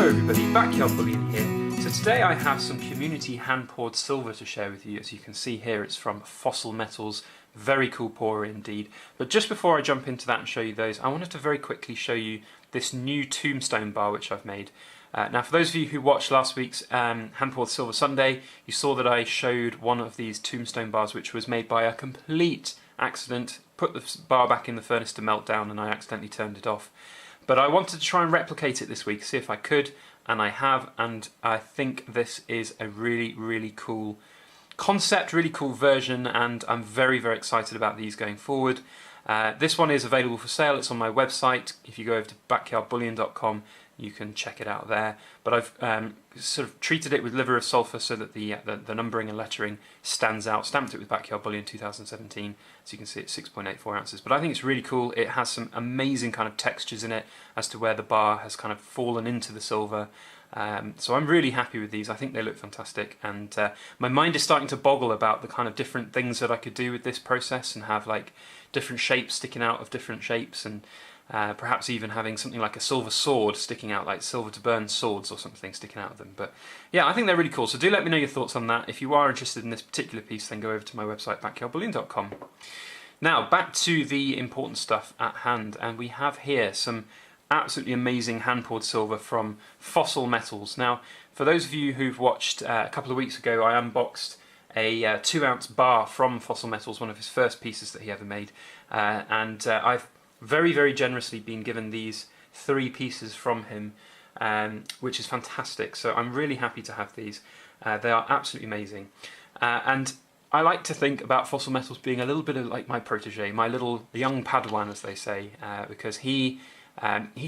Hello everybody, Backyard Bullion here. So today I have some community hand-poured silver to share with you. As you can see here, it's from Fossil Metals. Very cool pourer indeed. But just before I jump into that and show you those, I wanted to very quickly show you this new tombstone bar which I've made. Now for those of you who watched last week's Hand-Poured Silver Sunday, you saw that I showed one of these tombstone bars which was made by a complete accident. Put the bar back in the furnace to melt down and I accidentally turned it off. But I wanted to try and replicate it this week, see if I could, and I have, and I think this is a really cool concept, really cool version, and I'm very excited about these going forward. This one is available for sale, it's on my website. If you go over to backyardbullion.com, you can check it out there. But I've sort of treated it with liver of sulphur so that the numbering and lettering stands out. Stamped it with Backyard Bullion 2017, so you can see it's 6.84 ounces. But I think it's really cool. It has some amazing kind of textures in it as to where the bar has kind of fallen into the silver. So I'm really happy with these. I think they look fantastic, and my mind is starting to boggle about the kind of different things that I could do with this process and have like different shapes sticking out of different shapes, and perhaps even having something like a silver sword sticking out, like silver to burn swords or something sticking out of them. But yeah, I think they're really cool, so do let me know your thoughts on that. If you are interested in this particular piece, then go over to my website backyardbullion.com. Now back to the important stuff at hand, and we have here some absolutely amazing hand-poured silver from Fossil Metals. Now for those of you who've watched a couple of weeks ago, I unboxed a 2-ounce bar from Fossil Metals, one of his first pieces that he ever made, and I've very generously been given these 3 pieces from him, which is fantastic. So I'm really happy to have these. They are absolutely amazing, and I like to think about Fossil Metals being a little bit of like my protege, my little young Padawan, as they say, because he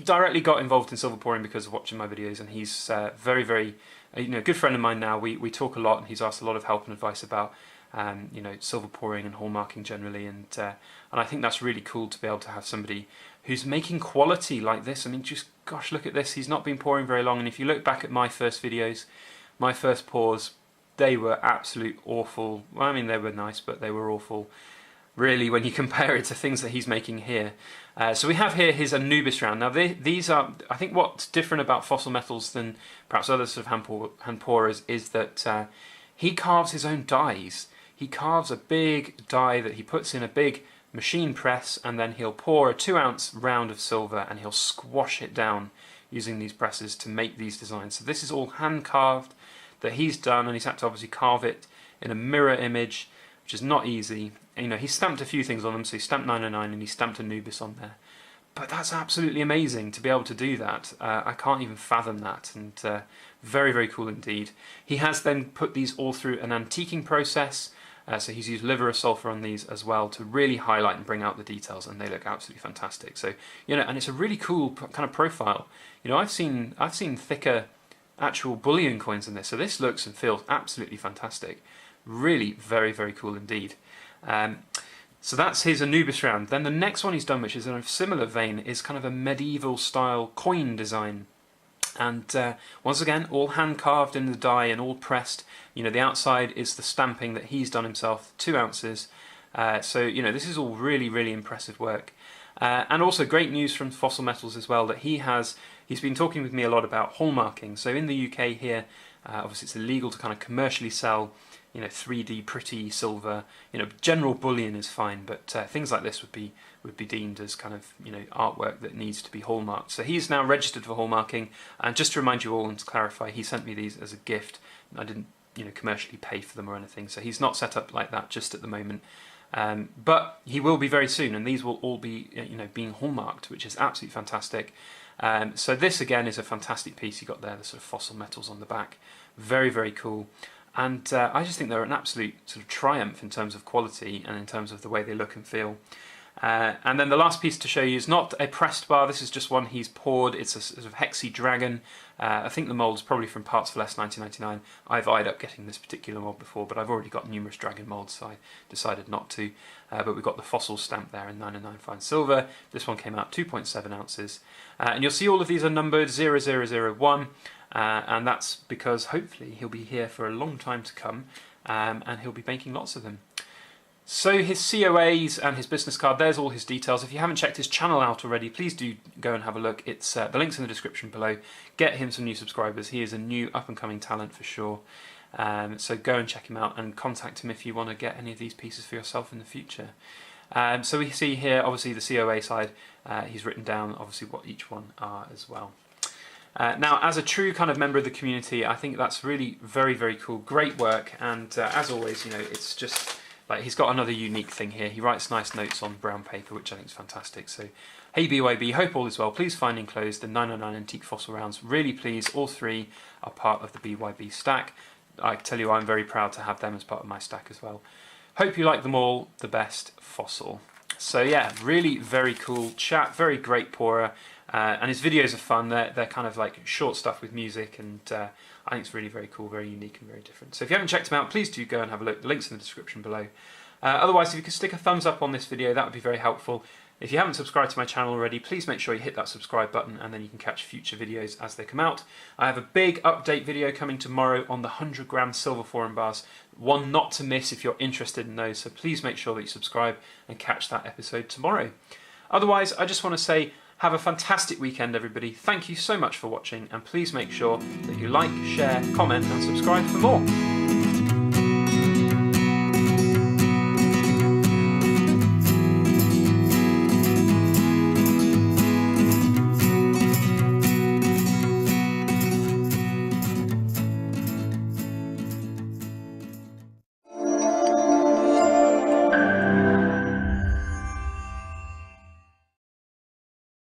directly got involved in silver pouring because of watching my videos, and he's very good friend of mine now. We talk a lot, and he's asked a lot of help and advice about silver pouring and hallmarking generally, and I think that's really cool to be able to have somebody who's making quality like this. I mean, just gosh, look at this. He's not been pouring very long, and if you look back at my first videos, my first pours, they were absolute awful. Well, I mean, they were nice, but they were awful, really, when you compare it to things that he's making here. So we have here his Anubis round. Now these are, I think what's different about Fossil Metals than perhaps other sort of hand pourers is that he carves his own dies. He carves a big die that he puts in a big machine press, and then he'll pour a 2-ounce round of silver and he'll squash it down using these presses to make these designs. So this is all hand carved that he's done, and he's had to obviously carve it in a mirror image, which is not easy. And, he stamped a few things on them, so he stamped 909 and he stamped Anubis on there. But that's absolutely amazing to be able to do that. I can't even fathom that, and very cool indeed. He has then put these all through an antiquing process, so he's used liver of sulphur on these as well to really highlight and bring out the details, and they look absolutely fantastic. So and it's a really cool kind of profile. I've seen thicker actual bullion coins than this, so this looks and feels absolutely fantastic. Really very cool indeed. So that's his Anubis round. Then the next one he's done, which is in a similar vein, is kind of a medieval style coin design. And once again, all hand carved in the die and all pressed. The outside is the stamping that he's done himself, 2 ounces. So this is all really impressive work. And also great news from Fossil Metals as well, that he's been talking with me a lot about hallmarking. So in the UK here, obviously it's illegal to kind of commercially sell 3D pretty silver. General bullion is fine, but things like this would be deemed as kind of artwork that needs to be hallmarked. So he's now registered for hallmarking, and just to remind you all and to clarify, he sent me these as a gift. I didn't commercially pay for them or anything, so he's not set up like that just at the moment. But he will be very soon, and these will all be being hallmarked, which is absolutely fantastic. So this again is a fantastic piece you got there, the sort of Fossil Metals on the back. Very cool. And I just think they're an absolute sort of triumph in terms of quality and in terms of the way they look and feel. And then the last piece to show you is not a pressed bar, this is just one he's poured. It's a sort of hexy dragon. I think the mould is probably from Parts for Less 1999. I've eyed up getting this particular mould before, but I've already got numerous dragon moulds, so I decided not to. But we've got the Fossil stamp there in 909 fine silver. This one came out 2.7 ounces. And you'll see all of these are numbered 0001. And that's because hopefully he'll be here for a long time to come, and he'll be making lots of them. So his COAs and his business card, there's all his details. If you haven't checked his channel out already, please do go and have a look. It's the link's in the description below. Get him some new subscribers. He is a new up-and-coming talent for sure. So go and check him out and contact him if you want to get any of these pieces for yourself in the future. So we see here, obviously, the COA side. He's written down, obviously, what each one are as well. Now, as a true kind of member of the community, I think that's really very, very cool. Great work, and as always, you know, it's just like he's got another unique thing here. He writes nice notes on brown paper, which I think is fantastic. So, hey BYB, hope all is well. Please find enclosed the 909 antique fossil rounds. Really please, all three are part of the BYB stack. I tell you, I'm very proud to have them as part of my stack as well. Hope you like them all. The best fossil. So yeah, really very cool chap, very great pourer. And his videos are fun. They're kind of like short stuff with music, and I think it's really very cool, very unique and very different. So if you haven't checked him out, please do go and have a look. The link's in the description below. Otherwise, if you could stick a thumbs up on this video, that would be very helpful. If you haven't subscribed to my channel already, please make sure you hit that subscribe button, and then you can catch future videos as they come out. I have a big update video coming tomorrow on the 100-gram silver foreign bars. One not to miss if you're interested in those, so please make sure that you subscribe and catch that episode tomorrow. Otherwise, I just want to say, have a fantastic weekend, everybody. Thank you so much for watching, and please make sure that you like, share, comment, and subscribe for more.